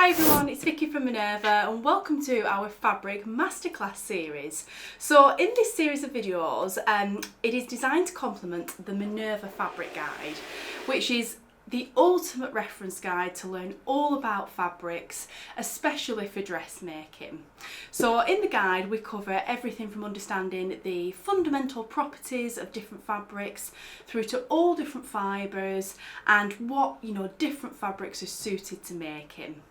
Hi everyone, it's Vicki from Minerva and welcome to our Fabric Masterclass series. So in this series of videos, it is designed to complement the Minerva Fabric Guide, which is the ultimate reference guide to learn all about fabrics, especially for dressmaking. So in the guide we cover everything from understanding the fundamental properties of different fabrics through to all different fibres and what different fabrics are suited to making.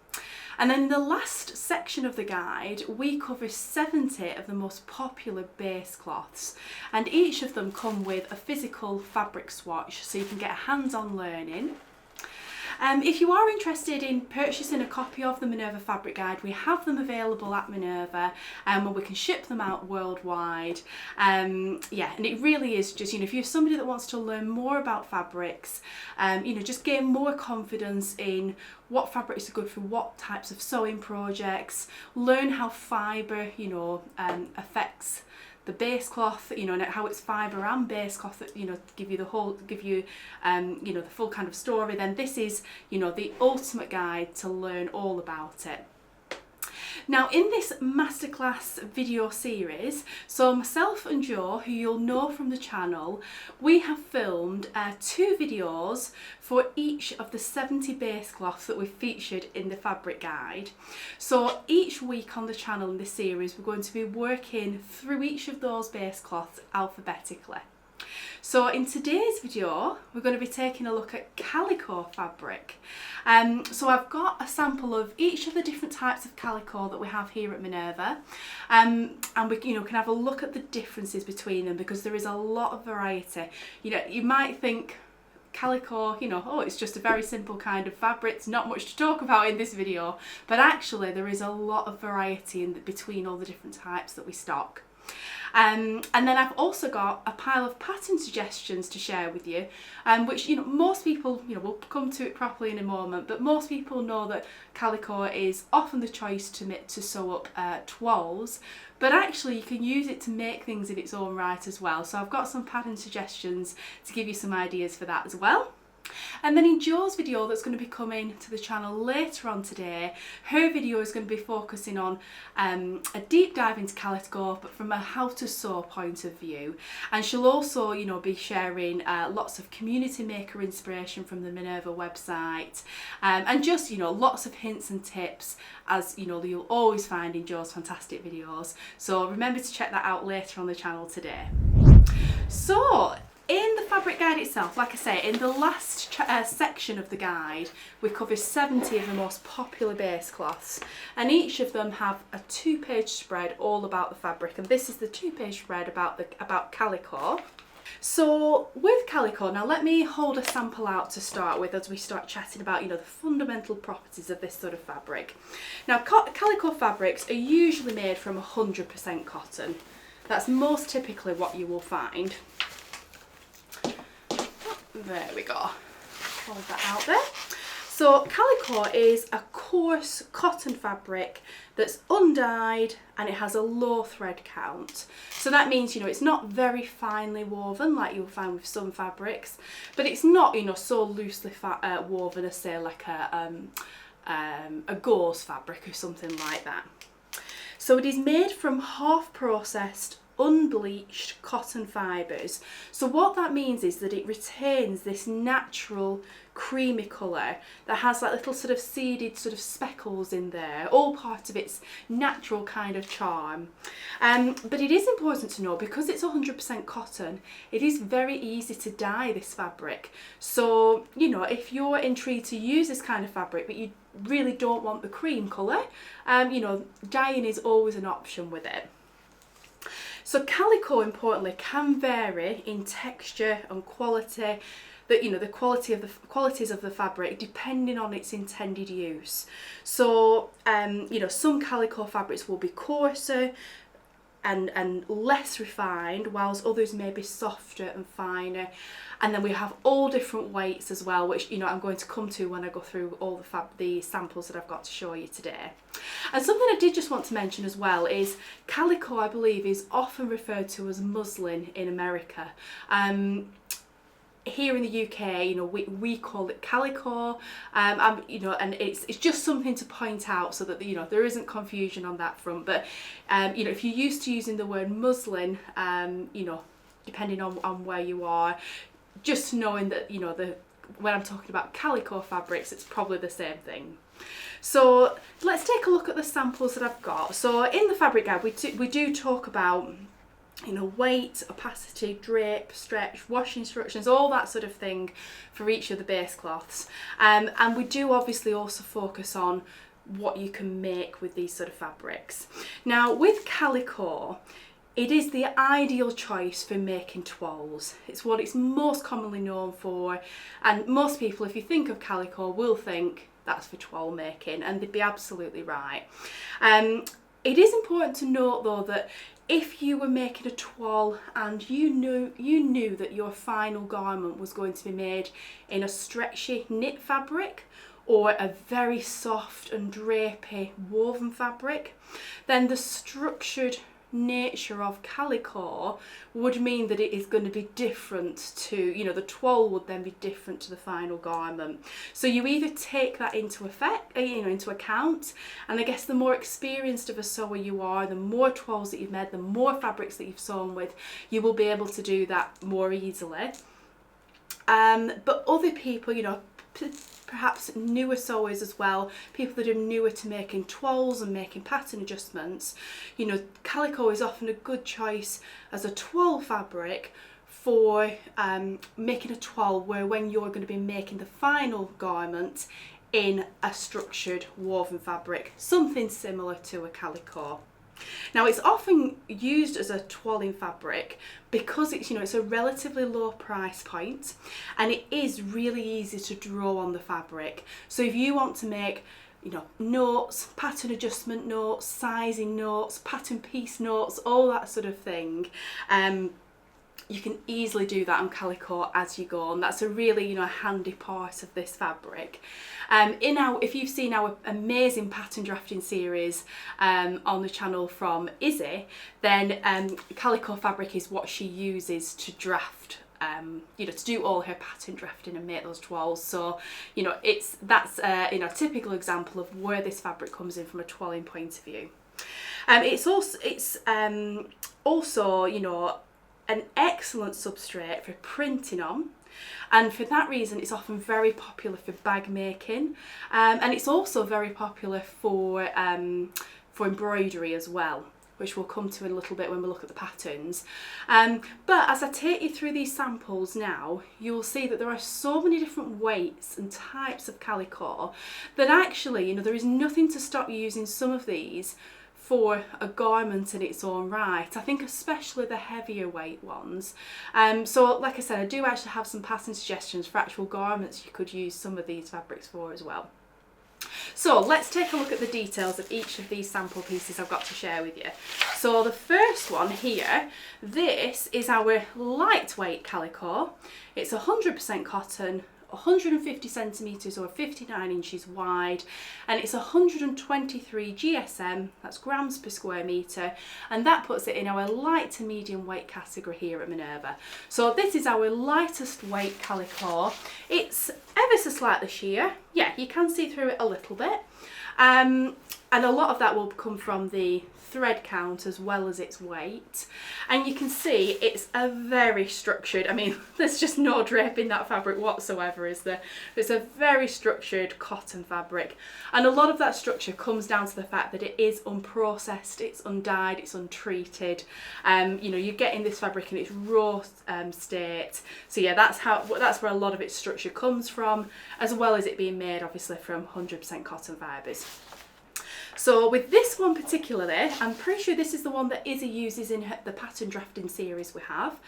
And then in the last section of the guide, we cover 70 of the most popular base cloths, and each of them come with a physical fabric swatch so you can get a hands-on learning. If you are interested in purchasing a copy of the Minerva Fabric Guide, we have them available at Minerva and we can ship them out worldwide. And it really is just, if you're somebody that wants to learn more about fabrics, just gain more confidence in what fabrics are good for what types of sewing projects, learn how fibre, affects the base cloth, and how it's fibre and base cloth that give you the full kind of story, then this is the ultimate guide to learn all about it. Now in this masterclass video series, so myself and Jo, who you'll know from the channel, we have filmed 2 videos for each of the 70 base cloths that we've featured in the fabric guide. So each week on the channel in this series we're going to be working through each of those base cloths alphabetically. So in today's video we're going to be taking a look at Calico fabric. So I've got a sample of each of the different types of calico that we have here at Minerva, and we can have a look at the differences between them because there is a lot of variety. You might think calico, it's just a very simple kind of fabric, it's not much to talk about in this video, but actually there is a lot of variety between all the different types that we stock. And then I've also got a pile of pattern suggestions to share with you, which most people, we'll come to it properly in a moment, but most people know that calico is often the choice to sew up toiles, but actually you can use it to make things in its own right as well. So I've got some pattern suggestions to give you some ideas for that as well. And then in Jo's video that's going to be coming to the channel later on today, her video is going to be focusing on a deep dive into calico, but from a how to sew point of view. And she'll also, be sharing lots of community maker inspiration from the Minerva website, and just, lots of hints and tips, as you'll always find in Jo's fantastic videos. So remember to check that out later on the channel today. So in the fabric guide itself, like I say, in the last section of the guide, we cover 70 of the most popular base cloths, and each of them have a 2-page spread all about the fabric, and this is the 2-page spread about calico. So with calico, now let me hold a sample out to start with as we start chatting about the fundamental properties of this sort of fabric. Now calico fabrics are usually made from 100% cotton. That's most typically what you will find. There we go, hold that out there. So calico is a coarse cotton fabric that's undyed and it has a low thread count. So that means it's not very finely woven like you'll find with some fabrics, but it's not so loosely woven as say like a gauze fabric or something like that. So it is made from half processed unbleached cotton fibres. So what that means is that it retains this natural creamy colour that has like little sort of seeded sort of speckles in there, all part of its natural kind of charm. But it is important to know, because it's 100% cotton, it is very easy to dye this fabric. So if you're intrigued to use this kind of fabric but you really don't want the cream colour, dyeing is always an option with it. So calico, importantly, can vary in texture and quality, the qualities of the fabric depending on its intended use. So some calico fabrics will be coarser and less refined, whilst others may be softer and finer. And then we have all different weights as well, which I'm going to come to when I go through all the samples that I've got to show you today. And something I did just want to mention as well is calico, I believe, is often referred to as muslin in America. here in the UK, you know, we call it Calico, you know, and it's just something to point out so that, you know, there isn't confusion on that front. But you know, if you're used to using the word muslin, you know, depending on where you are, just knowing that, you know, when I'm talking about calico fabrics, it's probably the same thing. So let's take a look at the samples that I've got. So in the fabric guide, we do talk about, you know, weight, opacity, drape, stretch, wash instructions, all that sort of thing for each of the base cloths. And we do obviously also focus on what you can make with these sort of fabrics. Now with calico, it is the ideal choice for making toiles. It's what it's most commonly known for, and most people, if you think of calico, will think that's for toile making, and they'd be absolutely right. It is important to note though that if you were making a toile and you knew that your final garment was going to be made in a stretchy knit fabric or a very soft and drapey woven fabric, then the structured nature of calico would mean that it is going to be different to, you know, the toile would then be different to the final garment. So you either take that into account, and I guess the more experienced of a sewer you are, the more toiles that you've made, the more fabrics that you've sewn with, you will be able to do that more easily. But other people, you know, perhaps newer sewers as well, people that are newer to making toiles and making pattern adjustments, you know, calico is often a good choice as a toile fabric for making a toile where when you're going to be making the final garment in a structured woven fabric, something similar to a calico. Now it's often used as a toiling fabric because it's, you know, it's a relatively low price point and it is really easy to draw on the fabric. So if you want to make, you know, notes, pattern adjustment notes, sizing notes, pattern piece notes, all that sort of thing, you can easily do that on calico as you go, and that's a really, you know, handy part of this fabric. If you've seen our amazing pattern drafting series on the channel from Izzy, then calico fabric is what she uses to draft, you know, to do all her pattern drafting and make those toiles. So, you know, that's you know, a typical example of where this fabric comes in from a toiling point of view. It's also, you know, an excellent substrate for printing on, and for that reason it's often very popular for bag making, and it's also very popular for embroidery as well, which we'll come to in a little bit when we look at the patterns. But as I take you through these samples now, you'll see that there are so many different weights and types of calico that actually, you know, there is nothing to stop you using some of these for a garment in its own right. I think especially the heavier weight ones. So like I said, I do actually have some pattern suggestions for actual garments you could use some of these fabrics for as well. So let's take a look at the details of each of these sample pieces I've got to share with you. So the first one here, this is our lightweight calico. It's 100% cotton, 150 centimetres or 59 inches wide, and it's 123 GSM, that's grams per square metre, and that puts it in our light to medium weight category here at Minerva. So this is our lightest weight calico. It's ever so slightly sheer, yeah, you can see through it a little bit, and a lot of that will come from the thread count as well as its weight, and you can see it's a very structured, I mean, there's just no drape in that fabric whatsoever, is there? It's a very structured cotton fabric, and a lot of that structure comes down to the fact that it is unprocessed, it's undyed, it's untreated. You know, you're getting this fabric in its raw state, so yeah, that's where a lot of its structure comes from, as well as it being made obviously from 100% cotton fibres. So with this one particularly, I'm pretty sure this is the one that Izzy uses in the pattern drafting series we have.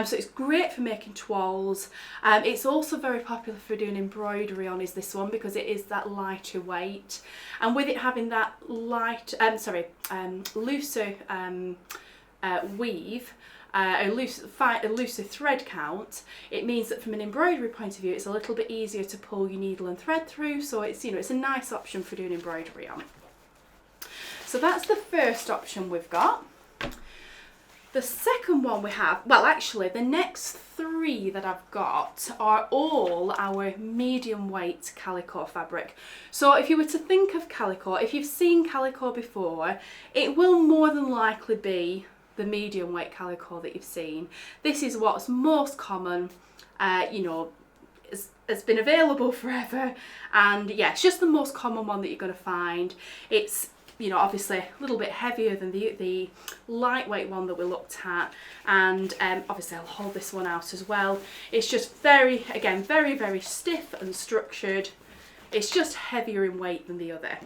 So it's great for making toiles. It's also very popular for doing embroidery on, is this one, because it is that lighter weight. And with it having that looser weave, a looser thread count, it means that from an embroidery point of view it's a little bit easier to pull your needle and thread through, so it's, you know, it's a nice option for doing embroidery on. So that's the first option we've got. The second one we have, well actually the next three that I've got are all our medium weight calico fabric. So if you were to think of calico, if you've seen calico before, it will more than likely be the medium weight calico that you've seen. This is what's most common, you know, has been available forever, and yeah, it's just the most common one that you're going to find. It's, you know, obviously a little bit heavier than the lightweight one that we looked at, and obviously I'll hold this one out as well. It's just very, again, very, very stiff and structured. It's just heavier in weight than the other.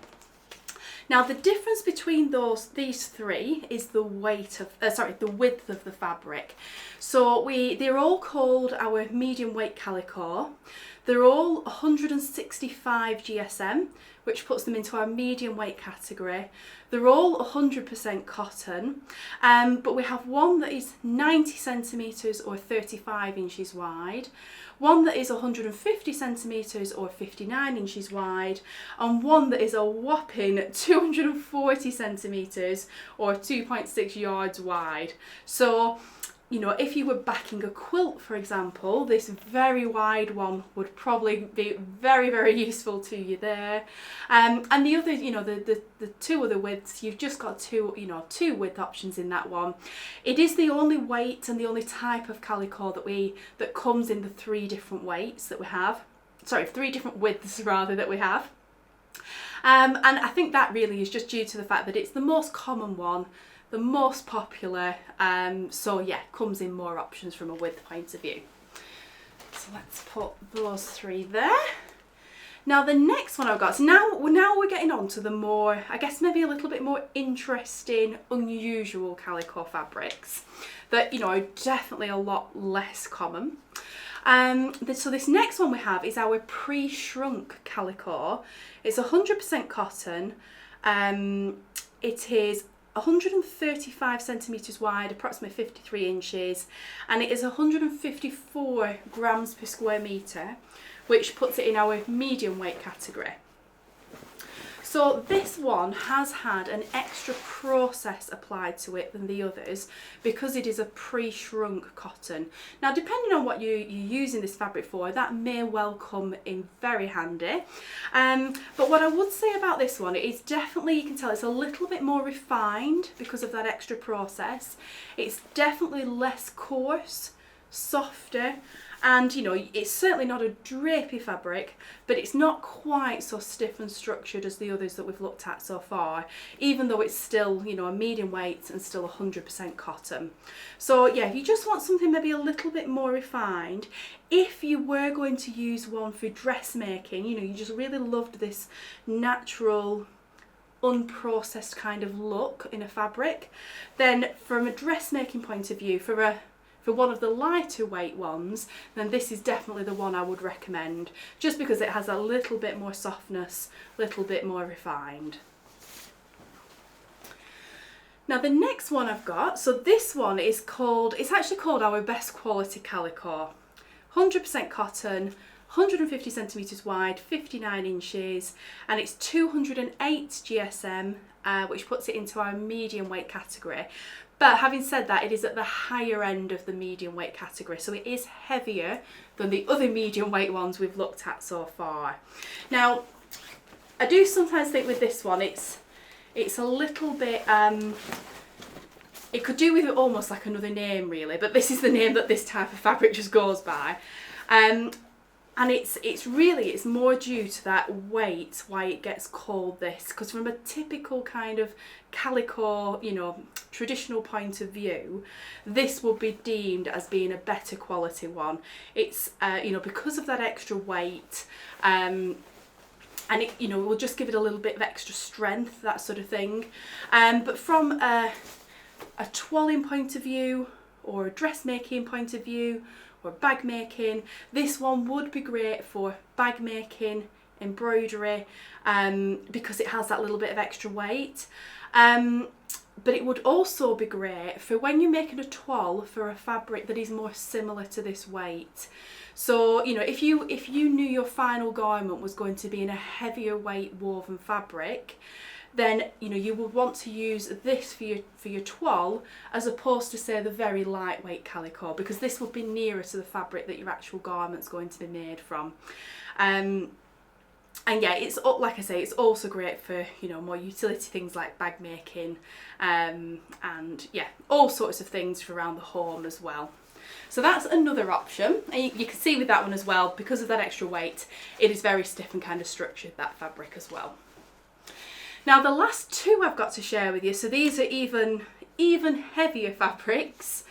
Now the difference between these three is the weight of, the width of the fabric. So they're all called our medium weight calico. They're all 165 GSM, which puts them into our medium weight category. They're all 100% cotton, but we have one that is 90 centimetres or 35 inches wide, one that is 150 centimetres or 59 inches wide, and one that is a whopping 240 centimetres or 2.6 yards wide. So, you know, if you were backing a quilt, for example, this very wide one would probably be very, very useful to you there. And the other, you know, the two other widths, you've just got two width options in that one. It is the only weight and the only type of calico that comes in the three different weights that we have. Sorry, three different widths rather that we have. And I think that really is just due to the fact that it's the most common one, the most popular, so yeah, comes in more options from a width point of view. So let's put those three there. Now the next one I've got, so now we're getting on to the more, I guess maybe a little bit more interesting, unusual calico fabrics that, you know, are definitely a lot less common. So this next one we have is our pre-shrunk calico. It's 100% cotton. It is 135 centimetres wide, approximately 53 inches, and it is 154 grams per square metre, which puts it in our medium weight category. So this one has had an extra process applied to it than the others because it is a pre-shrunk cotton. Now depending on what you're using this fabric for, that may well come in very handy. But what I would say about this one is definitely, you can tell it's a little bit more refined because of that extra process. It's definitely less coarse, softer, and you know, it's certainly not a drapey fabric, but it's not quite so stiff and structured as the others that we've looked at so far, even though it's still, you know, a medium weight and still 100% cotton. So yeah, if you just want something maybe a little bit more refined, if you were going to use one for dressmaking, you know, you just really loved this natural, unprocessed kind of look in a fabric, then from a dressmaking point of view, for one of the lighter weight ones, then this is definitely the one I would recommend, just because it has a little bit more softness, a little bit more refined. Now the next one I've got, so this one is it's actually called our best quality calico. 100% cotton, 150 centimetres wide, 59 inches, and it's 208 GSM, which puts it into our medium weight category. But having said that, it is at the higher end of the medium weight category, so it is heavier than the other medium weight ones we've looked at so far. Now, I do sometimes think with this one, it's a little bit, it could do with almost like another name really, but this is the name that this type of fabric just goes by. And it's more due to that weight why it gets called this, because from a typical kind of calico, you know, traditional point of view, this would be deemed as being a better quality one. It's you know, because of that extra weight, and it, you know, will just give it a little bit of extra strength, that sort of thing. But from a toiling point of view, or a dressmaking point of view, or bag making, this one would be great for bag making, embroidery, because it has that little bit of extra weight. But it would also be great for when you're making a toile for a fabric that is more similar to this weight. So, you know, if you knew your final garment was going to be in a heavier weight woven fabric, then you would want to use this for your toile as opposed to, say, the very lightweight calico, because this would be nearer to the fabric that your actual garment's going to be made from. And yeah, it's, like I say, it's also great for more utility things like bag making, and yeah, all sorts of things for around the home as well. So that's another option, and you can see with that one as well, because of that extra weight, it is very stiff and kind of structured, that fabric as well. Now the last two I've got to share with you, so these are even heavier fabrics.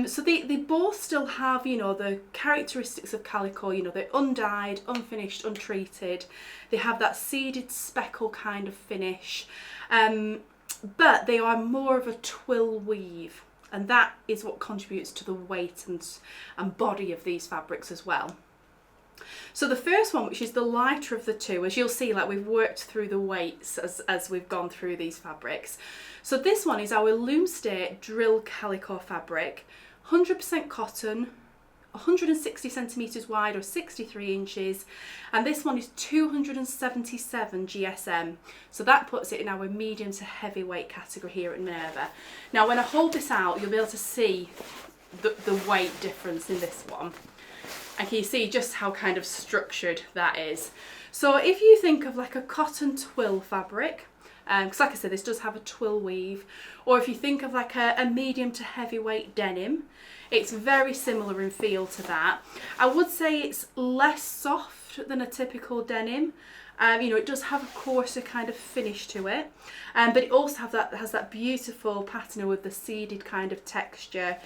So they both still have, the characteristics of calico. They're undyed, unfinished, untreated. They have that seeded speckle kind of finish, but they are more of a twill weave, and that is what contributes to the weight and body of these fabrics as well. So the first one, which is the lighter of the two, as you'll see, like we've worked through the weights as we've gone through these fabrics. So this one is our Loom State Drill Calico fabric, 100% cotton, 160 centimetres wide or 63 inches, and this one is 277 GSM. So that puts it in our medium to heavyweight category here at Minerva. Now when I hold this out, you'll be able to see the weight difference in this one. And can you see just how kind of structured that is? So if you think of like a cotton twill fabric, because like I said, this does have a twill weave, or if you think of like a medium to heavyweight denim, it's very similar in feel to that. I would say it's less soft than a typical denim. It does have a coarser kind of finish to it, but it also has that beautiful pattern with the seeded kind of texture.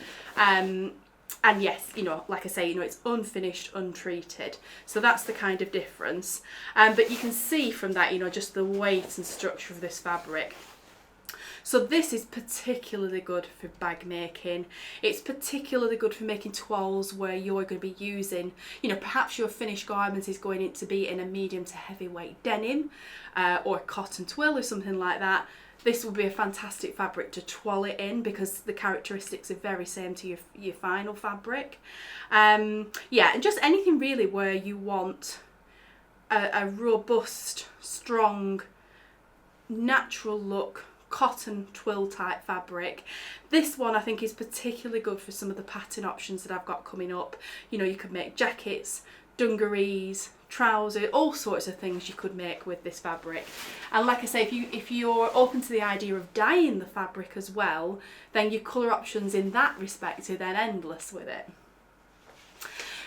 And yes, like I say, it's unfinished, untreated. So that's the kind of difference. But you can see from that, just the weight and structure of this fabric. So this is particularly good for bag making. It's particularly good for making toiles where you're going to be using, perhaps your finished garment is going to be in a medium to heavyweight denim, or cotton twill or something like that. This will be a fantastic fabric to toile it in, because the characteristics are very same to your final fabric. Yeah, and just anything really where you want a robust, strong, natural look cotton twill type fabric. This one I think is particularly good for some of the pattern options that I've got coming up. You could make jackets, dungarees, trousers, all sorts of things you could make with this fabric. And like I say, if you're open to the idea of dyeing the fabric as well, then your colour options in that respect are then endless with it.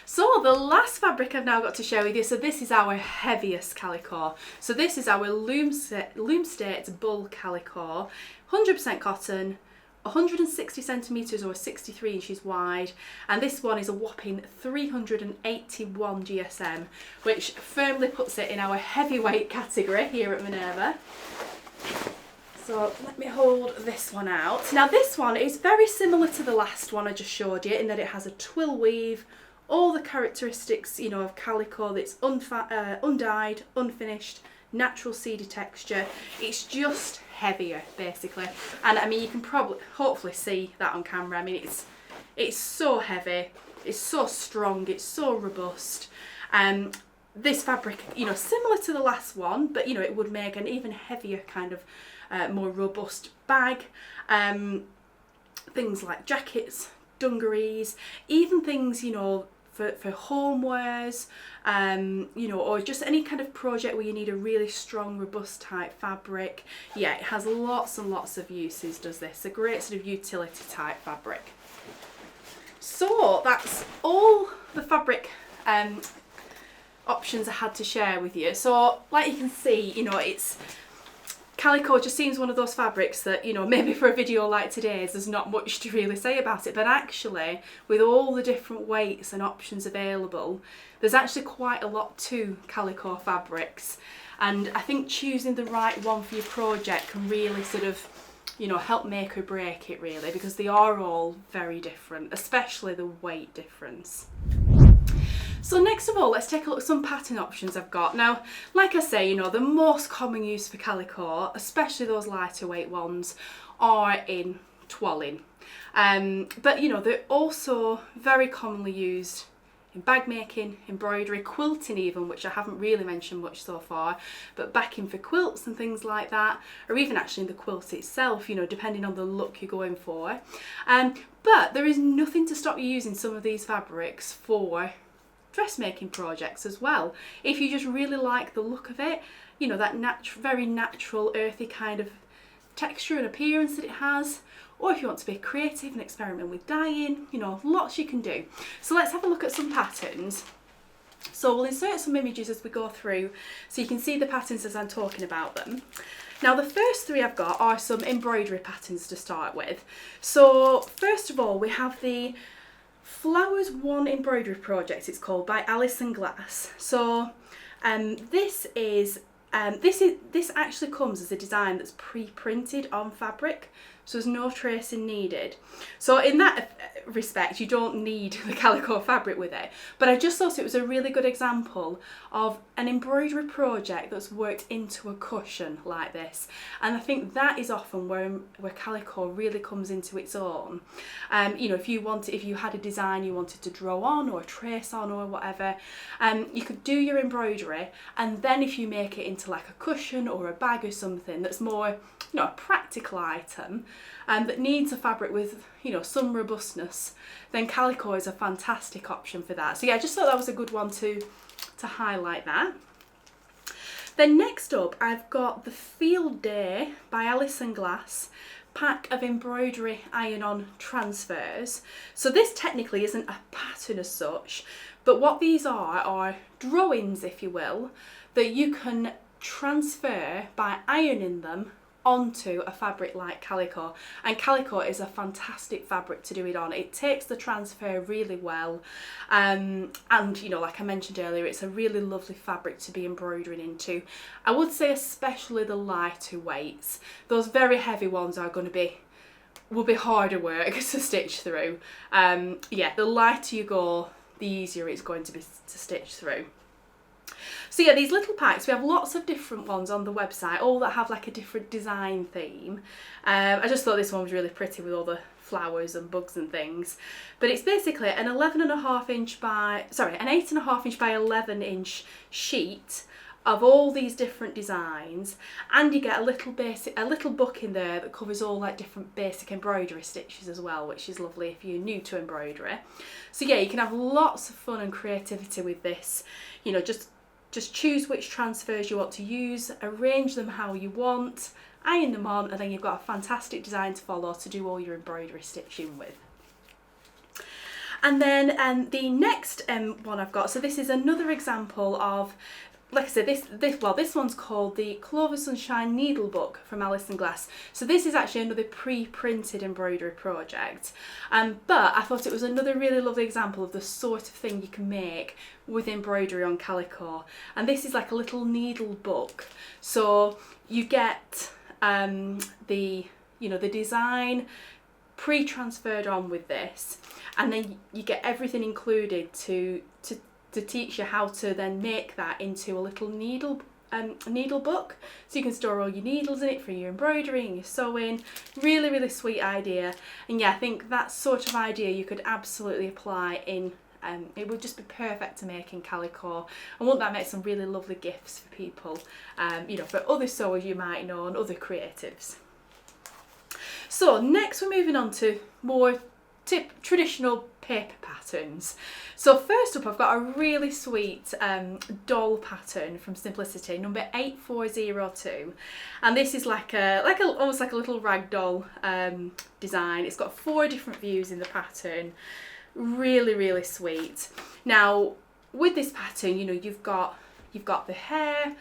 So the last fabric I've now got to share with you, so this is our heaviest calico. So this is our Loom State Bull Calico, 100% cotton, 160 centimetres or 63 inches wide, and this one is a whopping 381 GSM, which firmly puts it in our heavyweight category here at Minerva. So let me hold this one out. Now this one is very similar to the last one I just showed you in that it has a twill weave, all the characteristics of calico, that's undyed, unfinished, natural seedy texture. It's just heavier basically, and I mean you can hopefully see that on camera. I mean it's so heavy, it's so strong, it's so robust. This fabric, similar to the last one, but it would make an even heavier kind of more robust bag. Things like jackets, dungarees, even things for homewares, or just any kind of project where you need a really strong, robust type fabric. Yeah, it has lots and lots of uses, does this. A great sort of utility type fabric. So that's all the fabric options I had to share with you. So like you can see, it's calico just seems one of those fabrics that, maybe for a video like today's there's not much to really say about it, but actually with all the different weights and options available, there's actually quite a lot to calico fabrics, and I think choosing the right one for your project can really sort of, help make or break it really, because they are all very different, especially the weight difference. So next of all, let's take a look at some pattern options I've got. Now, like I say, the most common use for calico, especially those lighter weight ones, are in toiling. But they're also very commonly used in bag making, embroidery, quilting even, which I haven't really mentioned much so far, but backing for quilts and things like that, or even actually in the quilt itself, you know, depending on the look you're going for. But there is nothing to stop you using some of these fabrics for dressmaking projects as well. If you just really like the look of it, you know, that very natural, earthy kind of texture and appearance that it has, or if you want to be creative and experiment with dyeing, you know, lots you can do. So let's have a look at some patterns. So we'll insert some images as we go through so you can see the patterns as I'm talking about them. Now the first three I've got are some embroidery patterns to start with. So first of all we have the Flowers One embroidery project, it's called, by Alison Glass. So this actually comes as a design that's pre-printed on fabric, so there's no tracing needed. So in that respect, you don't need the calico fabric with it. But I just thought it was a really good example of an embroidery project that's worked into a cushion like this. And I think that is often where calico really comes into its own. You know, if you had a design you wanted to draw on or trace on or whatever, you could do your embroidery, and then if you make it into like a cushion or a bag or something that's more, you know, a practical item, that needs a fabric with, you know, some robustness, then calico is a fantastic option for that. So yeah, I just thought that was a good one to highlight that. Then next up I've got the Field Day by Alison Glass pack of embroidery iron-on transfers. So this technically isn't a pattern as such, but what these are drawings, if you will, that you can transfer by ironing them onto a fabric like calico. And calico is a fantastic fabric to do it on. It takes the transfer really well, and you know, like I mentioned earlier, it's a really lovely fabric to be embroidering into. I would say especially the lighter weights. Those very heavy ones will be harder work to stitch through. Yeah, the lighter you go, the easier it's going to be to stitch through. So yeah, these little packs, we have lots of different ones on the website, all that have like a different design theme. I just thought this one was really pretty with all the flowers and bugs and things. But it's basically an 8.5 inch by 11 inch sheet of all these different designs, and you get a little book in there that covers all like different basic embroidery stitches as well, which is lovely if you're new to embroidery. So yeah, you can have lots of fun and creativity with this. You know, just choose which transfers you want to use, arrange them how you want, iron them on, and then you've got a fantastic design to follow to do all your embroidery stitching with. And then the next one I've got, so this is another example of, like I said, this one's called the Clover Sunshine Needle Book from Alison Glass. So this is actually another pre-printed embroidery project, but I thought it was another really lovely example of the sort of thing you can make with embroidery on calico. And this is like a little needle book, so you get the design pre-transferred on with this, and then you get everything included to teach you how to then make that into a little needle book, so you can store all your needles in it for your embroidery and your sewing. Really, really sweet idea. And yeah, I think that sort of idea you could absolutely apply in, it would just be perfect to make in calico, and wouldn't that make some really lovely gifts for people, you know, for other sewers you might know and other creatives. So next we're moving on to more traditional paper patterns. So first up I've got a really sweet doll pattern from Simplicity, number 8402, and this is almost like a little rag doll design. It's got 4 different views in the pattern. Really, really sweet. Now with this pattern, you know, you've got the hair,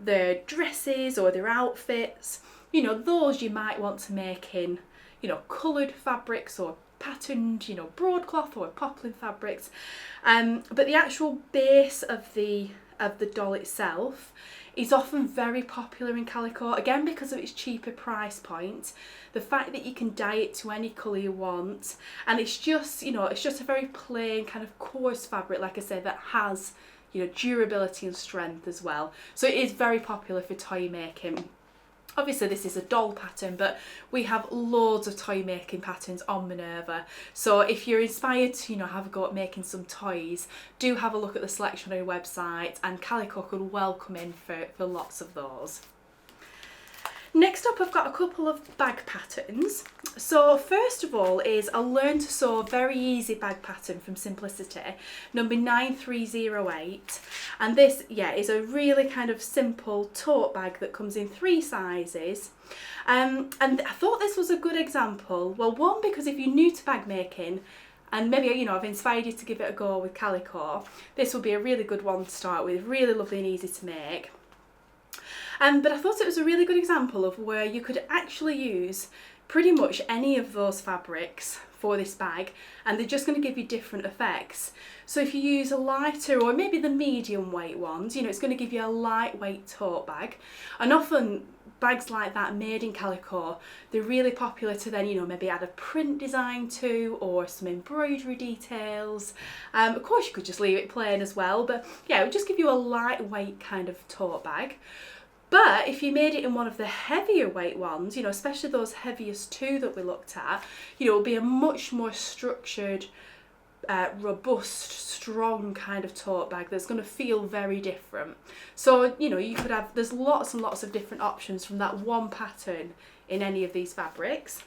the dresses or their outfits, you know, those you might want to make in, you know, coloured fabrics or patterned, you know, broadcloth or poplin fabrics, but the actual base of the doll itself is often very popular in calico, again because of its cheaper price point, the fact that you can dye it to any colour you want, and it's just, you know, it's just a very plain kind of coarse fabric, like I said, that has, you know, durability and strength as well. So it is very popular for toy making. Obviously this is a doll pattern, but we have loads of toy making patterns on Minerva. So if you're inspired to, have a go at making some toys, do have a look at the selection on your website, and Calico could well come in for lots of those. Next up, I've got a couple of bag patterns. So first of all is a Learn to Sew very easy bag pattern from Simplicity, number 9308. And this, is a really kind of simple tote bag that comes in 3 sizes. And I thought this was a good example. Well, one, because if you're new to bag making, and maybe, I've inspired you to give it a go with Calico, this will be a really good one to start with, really lovely and easy to make. But I thought it was a really good example of where you could actually use pretty much any of those fabrics for this bag, and they're just going to give you different effects. So if you use a lighter or maybe the medium weight ones, it's going to give you a lightweight tote bag. And often bags like that made in Calico, they're really popular to then, maybe add a print design to, or some embroidery details. Of course you could just leave it plain as well, but yeah, it would just give you a lightweight kind of tote bag. But if you made it in one of the heavier weight ones, especially those heaviest 2 that we looked at, it will be a much more structured, robust, strong kind of tote bag that's going to feel very different. So, you could have, there's lots and lots of different options from that one pattern in any of these fabrics.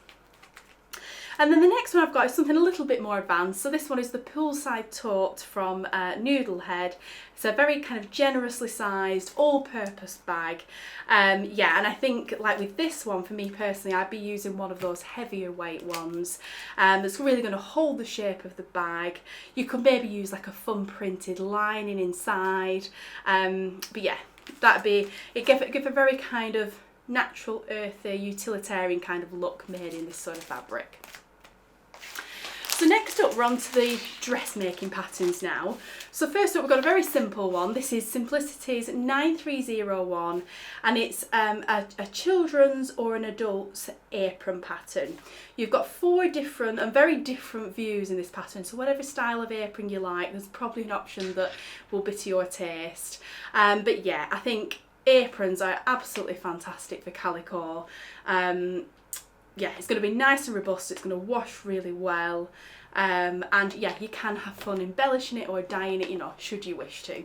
And then the next one I've got is something a little bit more advanced. So this one is the poolside tote from Noodlehead. It's a very kind of generously sized, all-purpose bag. And I think like with this one, for me personally, I'd be using one of those heavier weight ones that's really going to hold the shape of the bag. You could maybe use like a fun printed lining inside. But yeah, it give a very kind of natural, earthy, utilitarian kind of look made in this sort of fabric. So next up, we're on to the dressmaking patterns now. So first up, we've got a very simple one. This is Simplicity's 9301, and it's a children's or an adult's apron pattern. You've got 4 different and very different views in this pattern, so whatever style of apron you like, there's probably an option that will be to your taste. But yeah, I think aprons are absolutely fantastic for Calico. It's going to be nice and robust, it's going to wash really well, and yeah, you can have fun embellishing it or dyeing it, should you wish to.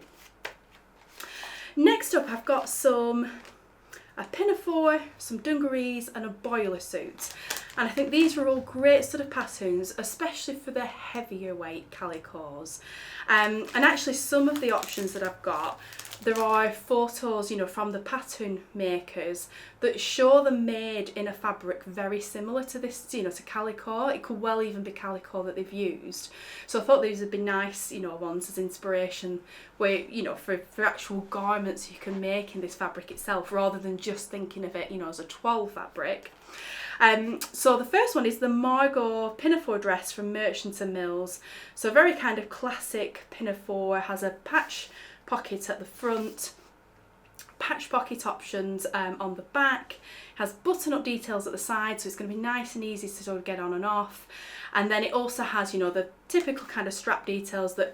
Next up, I've got a pinafore, some dungarees and a boiler suit. And I think these are all great sort of patterns, especially for the heavier weight calicos. And actually some of the options that I've got, there are photos, from the pattern makers that show them made in a fabric very similar to this, to Calico. It could well even be Calico that they've used. So I thought these would be nice, ones as inspiration where, for actual garments you can make in this fabric itself, rather than just thinking of it, as a toile fabric. So the first one is the Margot pinafore dress from Merchants and Mills. So a very kind of classic pinafore, has a patch pocket at the front, patch pocket options on the back, has button-up details at the side, so it's going to be nice and easy to sort of get on and off. And then it also has, the typical kind of strap details that,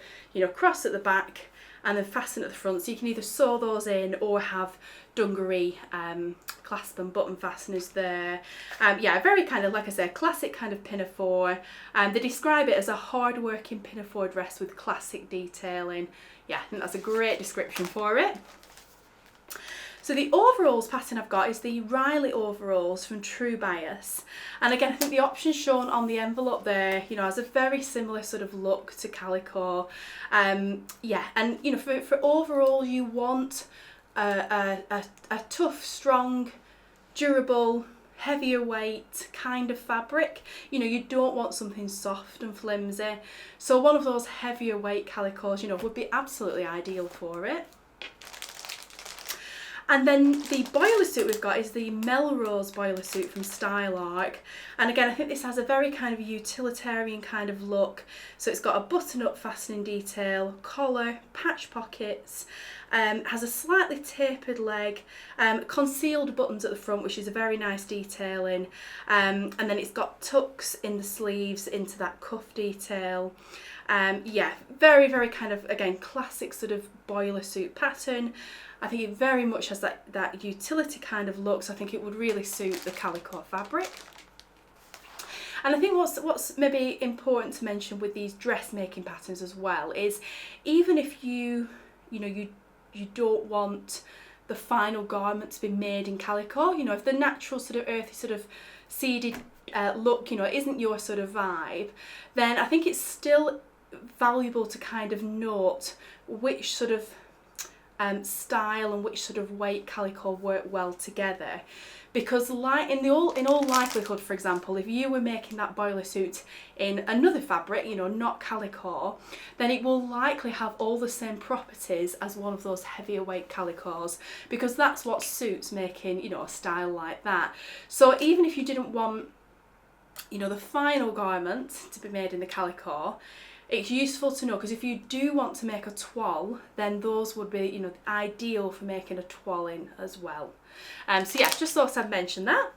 cross at the back and then fasten at the front, so you can either sew those in or have dungaree clasp and button fasteners there. Very kind of, like I said, classic kind of pinafore. They describe it as a hard-working pinafore dress with classic detailing. Yeah, I think that's a great description for it. So the overalls pattern I've got is the Riley overalls from True Bias. And again, I think the option shown on the envelope there, has a very similar sort of look to Calico. For overall, you want a tough, strong, durable, heavier weight kind of fabric. You don't want something soft and flimsy. So one of those heavier weight calicos, would be absolutely ideal for it. And then the boiler suit we've got is the Melrose boiler suit from Style Arc. And again, I think this has a very kind of utilitarian kind of look. So it's got a button-up fastening detail, collar, patch pockets, has a slightly tapered leg, concealed buttons at the front, which is a very nice detailing. And then it's got tucks in the sleeves into that cuff detail. Yeah, very, very kind of, again, classic sort of boiler suit pattern. I think it very much has that utility kind of look, so I think it would really suit the Calico fabric. And I think what's maybe important to mention with these dressmaking patterns as well is, even if you don't want the final garment to be made in calico, if the natural sort of earthy sort of seeded look, isn't your sort of vibe, then I think it's still valuable to kind of note which sort of style and which sort of weight calico work well together. Because like in all likelihood, for example, if you were making that boiler suit in another fabric, not calico, then it will likely have all the same properties as one of those heavier weight calicos, because that's what suits making, a style like that. So even if you didn't want, the final garment to be made in the calico, it's useful to know, because if you do want to make a toile, then those would be, ideal for making a toile in as well. So yeah, just thought I'd mention that.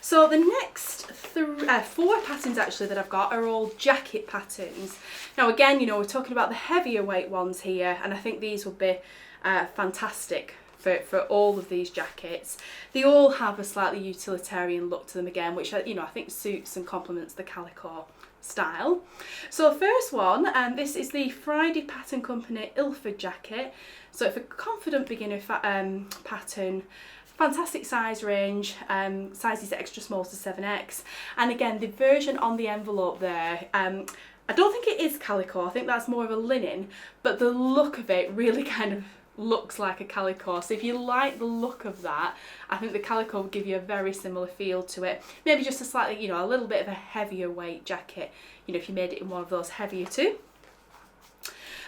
So the next 4 patterns actually that I've got are all jacket patterns. Now again, we're talking about the heavier weight ones here, and I think these would be fantastic for all of these jackets. They all have a slightly utilitarian look to them again, which I think suits and complements the calico style. So first one, this is the Friday Pattern Company Ilford jacket. So for confident beginner pattern, fantastic size range, sizes extra small to 7X, and again the version on the envelope there, I don't think it is calico, I think that's more of a linen, but the look of it really kind of looks like a calico. So if you like the look of that, I think the calico will give you a very similar feel to it. Maybe just a slightly, a little bit of a heavier weight jacket, if you made it in one of those heavier two.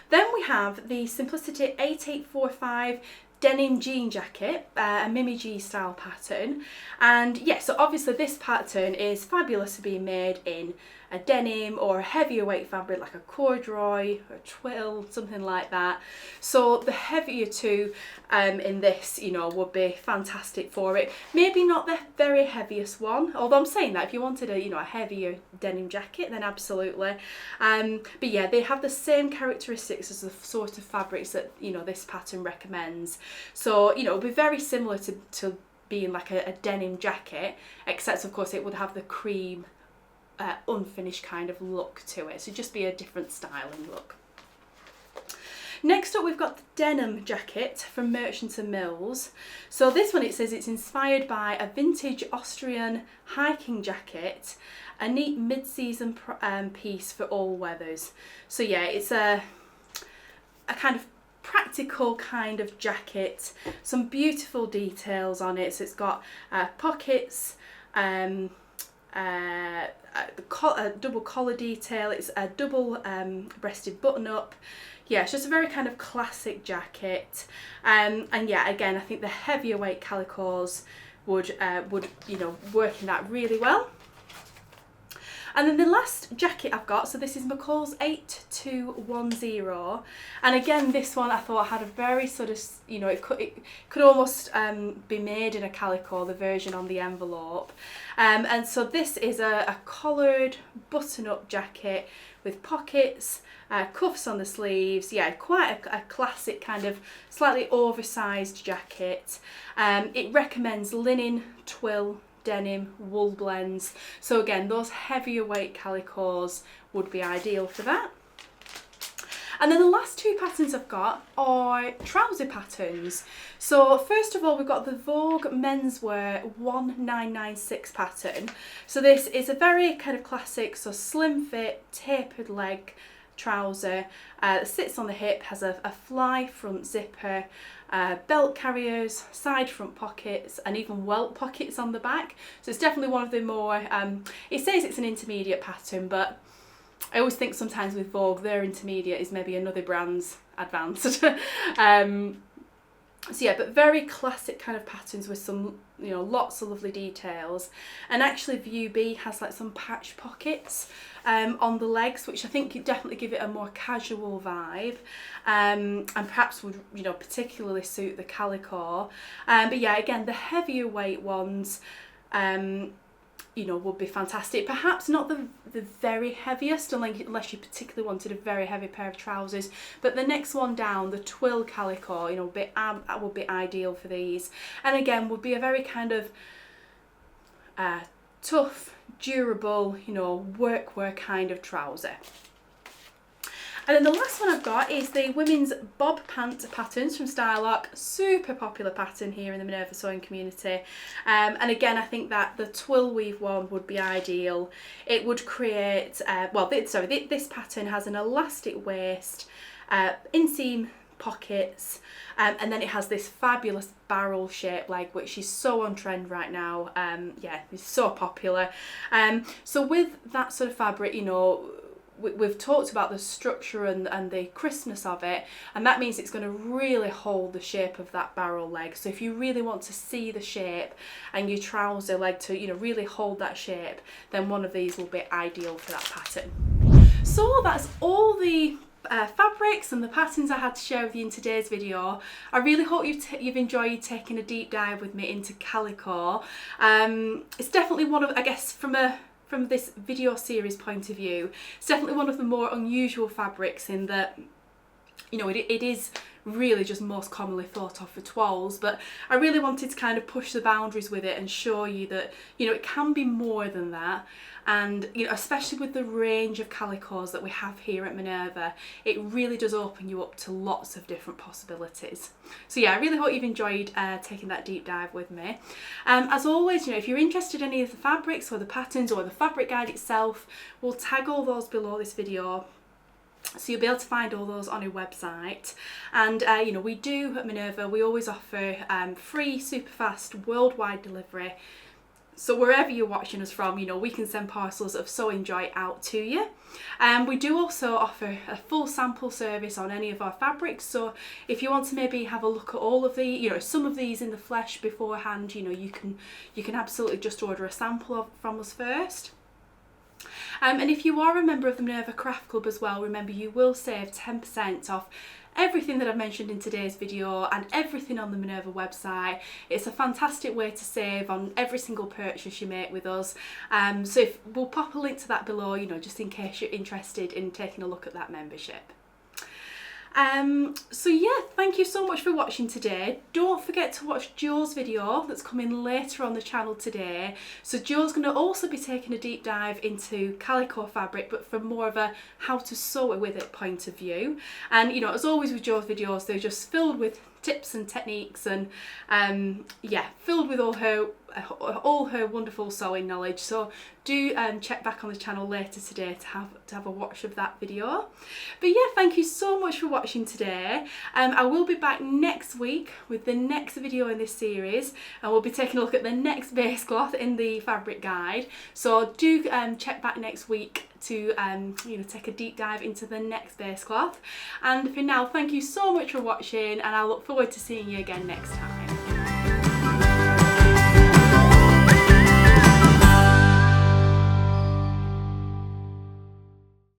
Then we have the Simplicity 8845 denim jean jacket, a Mimi G style pattern. And yeah, so obviously this pattern is fabulous to be made in a denim or a heavier weight fabric like a corduroy or a twill, something like that. So the heavier two in this, would be fantastic for it. Maybe not the very heaviest one, although I'm saying that if you wanted a heavier denim jacket, then absolutely. But yeah, they have the same characteristics as the sort of fabrics that this pattern recommends. So it would be very similar to being like a denim jacket, except of course it would have the cream unfinished kind of look to it, so just be a different styling look. Next up we've got the denim jacket from Merchants and Mills. So this one, it says it's inspired by a vintage Austrian hiking jacket, a neat mid-season piece for all weathers. So yeah, it's a kind of practical kind of jacket, some beautiful details on it. So it's got pockets, a double collar detail, it's a double breasted button up. Yeah, it's just a very kind of classic jacket, and yeah, again I think the heavier weight calicos would work in that really well. And then the last jacket I've got, so this is McCall's 8210, and again this one I thought had a very sort of, it could almost be made in a calico, the version on the envelope. And so this is a collared button-up jacket with pockets, cuffs on the sleeves. Yeah, quite a classic kind of slightly oversized jacket. It recommends linen, twill, denim, wool blends. So again, those heavier weight calicos would be ideal for that. And then the last 2 patterns I've got are trouser patterns. So first of all, we've got the Vogue Menswear 1996 pattern. So this is a very kind of classic, so slim fit, tapered leg trouser that sits on the hip, has a fly front zipper, belt carriers, side front pockets, and even welt pockets on the back. So it's definitely one of the more, it says it's an intermediate pattern, but I always think sometimes with Vogue, their intermediate is maybe another brand's advanced. So yeah, but very classic kind of patterns with some, lots of lovely details. And actually View B has like some patch pockets on the legs, which I think definitely give it a more casual vibe, and perhaps would, particularly suit the calico. But yeah, again, the heavier weight ones, you know, would be fantastic. Perhaps not the very heaviest, unless you particularly wanted a very heavy pair of trousers, but the next one down, the twill calico, you know, would be ideal for these. And again, would be a very kind of tough, durable, you know, work kind of trouser. And then the last one I've got is the women's bob pant patterns from Stylark. Super popular pattern here in the Minerva sewing community. And again, I think that the twill weave one would be ideal. It would create, this pattern has an elastic waist, inseam pockets, and then it has this fabulous barrel shape leg, which is so on trend right now. Yeah, it's so popular. So with that sort of fabric, you know, we've talked about the structure and the crispness of it, and that means it's going to really hold the shape of that barrel leg. So if you really want to see the shape and your trouser leg to, you know, really hold that shape, then one of these will be ideal for that pattern. So that's all the fabrics and the patterns I had to share with you in today's video. I really hope you've enjoyed taking a deep dive with me into Calico. It's definitely one of, I guess, from this video series point of view, it's definitely one of the more unusual fabrics in that, you know, it is really just most commonly thought of for toiles, but I really wanted to kind of push the boundaries with it and show you that, you know, it can be more than that. And, you know, especially with the range of calicos that we have here at Minerva, it really does open you up to lots of different possibilities. So yeah, I really hope you've enjoyed taking that deep dive with me. As always, you know, if you're interested in any of the fabrics or the patterns or the fabric guide itself, we'll tag all those below this video, so you'll be able to find all those on our website. And you know, we do at Minerva, we always offer free, super fast, worldwide delivery. So wherever you're watching us from, you know, we can send parcels of sewing joy out to you. We do also offer a full sample service on any of our fabrics. So if you want to maybe have a look at all of the, you know, some of these in the flesh beforehand, you know, you can absolutely just order a sample from us first. And if you are a member of the Minerva Craft Club as well, remember you will save 10% off everything that I've mentioned in today's video and everything on the Minerva website. It's a fantastic way to save on every single purchase you make with us. So we'll pop a link to that below, you know, just in case you're interested in taking a look at that membership. So yeah, thank you so much for watching today. Don't forget to watch Jo's video that's coming later on the channel today. So Jo's going to also be taking a deep dive into calico fabric, but from more of a how to sew it with it point of view. And you know, as always with Jo's videos, they're just filled with tips and techniques, and yeah, filled with all her wonderful sewing knowledge. So do check back on the channel later today to have a watch of that video. But yeah, thank you so much for watching today. I will be back next week with the next video in this series, and we'll be taking a look at the next base cloth in the fabric guide. So do check back next week to you know, take a deep dive into the next base cloth. And for now, thank you so much for watching, and I look forward to seeing you again next time.